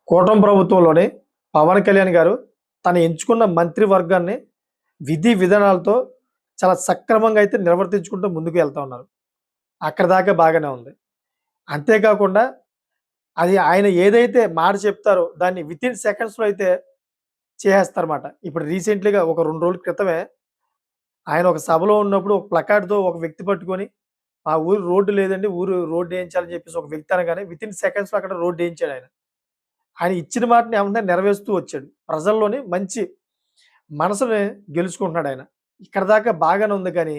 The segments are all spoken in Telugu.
కూటమి ప్రభుత్వంలోని పవన్ కళ్యాణ్ గారు తను ఎంచుకున్న మంత్రివర్గాన్ని విధి విధానాలతో చాలా సక్రమంగా అయితే నిర్వర్తించుకుంటూ ముందుకు వెళ్తా ఉన్నారు. అక్కడి దాకా బాగానే ఉంది. అంతేకాకుండా అది ఆయన ఏదైతే మాట చెప్తారో దాన్ని వితిన్ సెకండ్స్‌లో అయితే చేసేస్తారన్నమాట. ఇప్పుడు రీసెంట్‌లీగా ఒక 2 రోజుల క్రితమే ఆయన ఒక సభలో ఉన్నప్పుడు ఒక ప్లకార్డ్‌తో ఒక వ్యక్తి పట్టుకొని ఆ ఊరు రోడ్డు లేదండి, ఊరు రోడ్డు ఏయించాలని చెప్పేసి ఒక వ్యక్తి అనగానే వితిన్ సెకండ్స్‌లో అక్కడ రోడ్డు ఏయించాడు ఆయన. ఆయన ఇచ్చిన మాటని ఏమంటే నెరవేరుస్తూ వచ్చాడు. ప్రజల్లోని మంచి మనసుని గెలుచుకుంటున్నాడాయన. ఇక్కడి దాకా బాగానే ఉంది కానీ,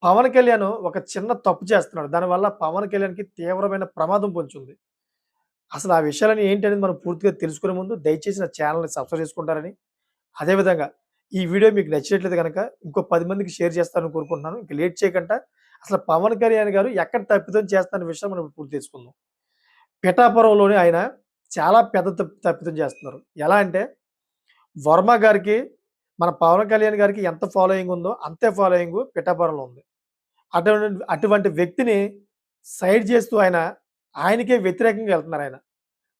పవన్ కళ్యాణ్ ఒక చిన్న తప్పు చేస్తున్నాడు. దానివల్ల పవన్ కళ్యాణ్‌కి తీవ్రమైన ప్రమాదం పొంచుంది. అసలు ఆ విషయాలన్నీ ఏంటనేది మనం పూర్తిగా తెలుసుకునే ముందు దయచేసి నా ఛానెల్‌ని సబ్స్క్రైబ్ చేసుకుంటారని, అదేవిధంగా ఈ వీడియో మీకు నచ్చినట్లయితే గనక ఇంకో 10 మందికి షేర్ చేస్తారని కోరుకుంటున్నాను. ఇంక లేట్ చేయకుండా అసలు పవన్ కళ్యాణ్ గారు ఎక్కడ తప్పిదం చేస్తారన్న విషయం మనం ఇప్పుడు తెలుసుకుందాం. పిఠాపురంలోని ఆయన చాలా పెద్ద తప్పిదం చేస్తున్నారు. ఎలా అంటే వర్మ గారికి, మన పవన్ కళ్యాణ్ గారికి ఎంత ఫాలోయింగ్ ఉందో అంతే ఫాలోయింగ్ పిఠాపురంలో ఉంది. అటువంటి వ్యక్తిని సైడ్ చేస్తూ ఆయనకే వ్యతిరేకంగా వెళ్తున్నారాయన.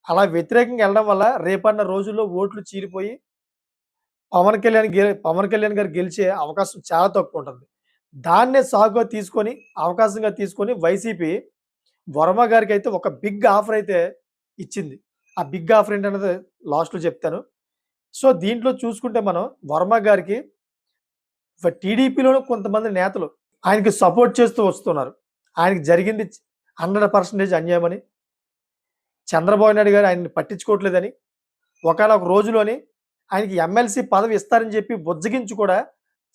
అలా వ్యతిరేకంగా వెళ్ళడం వల్ల రేపన్న రోజుల్లో ఓట్లు చీలిపోయి పవన్ కళ్యాణ్ గారు గెలిచే అవకాశం చాలా తక్కువుంటుంది. దాన్నే సాకుగా తీసుకొని, అవకాశంగా తీసుకొని వైసీపీ వర్మ గారికైతే ఒక బిగ్ ఆఫర్ అయితే ఇచ్చింది. ఆ బిగ్ ఆఫర్ ఏంటన్నది లాస్ట్‌లో చెప్తాను. సో, దీంట్లో చూసుకుంటే మనం వర్మ గారికి టీడీపీలోనే కొంతమంది నేతలు ఆయనకి సపోర్ట్ చేస్తూ వస్తున్నారు. ఆయనకి జరిగింది 100% అన్యాయమని, చంద్రబాబు నాయుడు గారు ఆయన్ని పట్టించుకోవట్లేదని, ఒకానొక రోజులోని ఆయనకి ఎమ్మెల్సీ పదవి ఇస్తారని చెప్పి బుజ్జగించి కూడా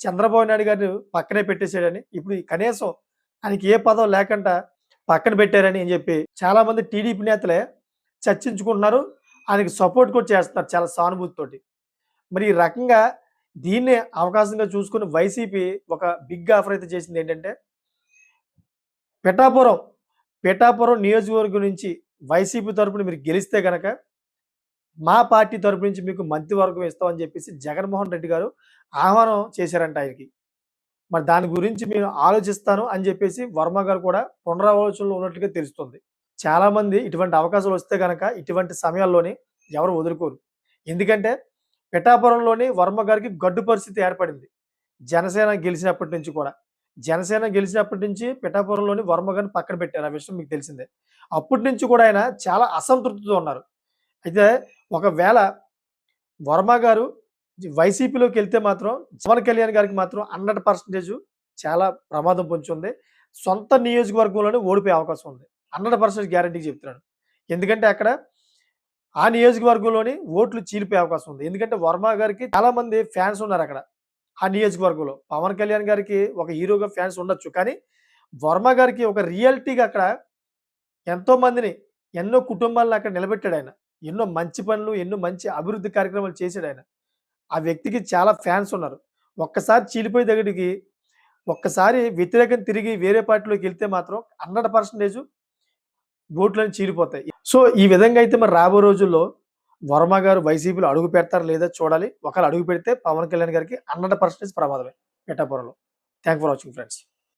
చంద్రబాబు నాయుడు గారిని పక్కనే పెట్టేసాడని, ఇప్పుడు కనీసం ఆయనకి ఏ పదవి లేకుండా పక్కన పెట్టారని అని చెప్పి చాలామంది టీడీపీ నేతలే చర్చించుకుంటున్నారు. ఆయనకి సపోర్ట్ కూడా చేస్తున్నారు చాలా సానుభూతితోటి. మరి ఈ రకంగా దీన్నే అవకాశంగా చూసుకొని వైసీపీ ఒక బిగ్ ఆఫర్ అయితే చేసిందేంటంటే, పిఠాపురం, పిఠాపురం నియోజకవర్గం నుంచి వైసీపీ తరపున మీరు గెలిస్తే గనక, మా పార్టీ తరపు నుంచి మీకు మంత్రివర్గం ఇస్తామని చెప్పేసి జగన్మోహన్ రెడ్డి గారు ఆహ్వానం చేశారంట ఆయనకి. మరి దాని గురించి నేను ఆలోచిస్తాను అని చెప్పేసి వర్మ గారు కూడా పునరాలోచనలో ఉన్నట్లుగా తెలుస్తుంది. చాలామంది ఇటువంటి అవకాశాలు వస్తే గనక ఇటువంటి సమయాల్లోని ఎవరు వదులుకోరు. ఎందుకంటే పిఠాపురంలోని వర్మ గారికి గడ్డు పరిస్థితి ఏర్పడింది. జనసేన గెలిచినప్పటి నుంచి కూడా. జనసేన గెలిచినప్పటి నుంచి పిఠాపురంలోని వర్మ గారిని పక్కన పెట్టారు. ఆ విషయం మీకు తెలిసిందే. అప్పటి నుంచి కూడా ఆయన చాలా అసంతృప్తితో ఉన్నారు. అయితే ఒకవేళ వర్మ గారు వైసీపీలోకెళ్తే మాత్రం పవన్ కళ్యాణ్ గారికి మాత్రం 100% చాలా ప్రమాదం పొంచి ఉంది. సొంత నియోజకవర్గంలోనే ఓడిపోయే అవకాశం ఉంది. 100% గ్యారంటీ చెప్తున్నాను. ఎందుకంటే అక్కడ ఆ నియోజకవర్గంలోని ఓట్లు చీలిపోయే అవకాశం ఉంది. ఎందుకంటే వర్మ గారికి చాలా మంది ఫ్యాన్స్ ఉన్నారక్కడ. ఆ నియోజకవర్గంలో. పవన్ కళ్యాణ్ గారికి ఒక హీరోగా ఫ్యాన్స్ ఉండొచ్చు. కానీ వర్మ గారికి ఒక రియాలిటీగా అక్కడ ఎంతో మందిని, ఎన్నో కుటుంబాలను అక్కడ నిలబెట్టాడాయన. ఎన్నో మంచి పనులు, ఎన్నో మంచి అభివృద్ధి కార్యక్రమాలు చేసాడాయన. ఆ వ్యక్తికి చాలా ఫ్యాన్స్ ఉన్నారు. ఒక్కసారి చీలిపోయే దగ్గరికి ఒక్కసారి వ్యతిరేకం తిరిగి వేరే పార్టీలోకెళ్తే మాత్రం 100% ఓట్లన్నీ చీలిపోతాయి. సో, ఈ విధంగా అయితే మరి రాబో రోజుల్లో వర్మ గారు వైసీపీలో అడుగు పెడతారా లేదా చూడాలి. ఒకవేళ అడుగు పెడితే పవన్ కళ్యాణ్ గారికి 100% ప్రమాదమే పిఠాపురంలో. Thank for watching friends.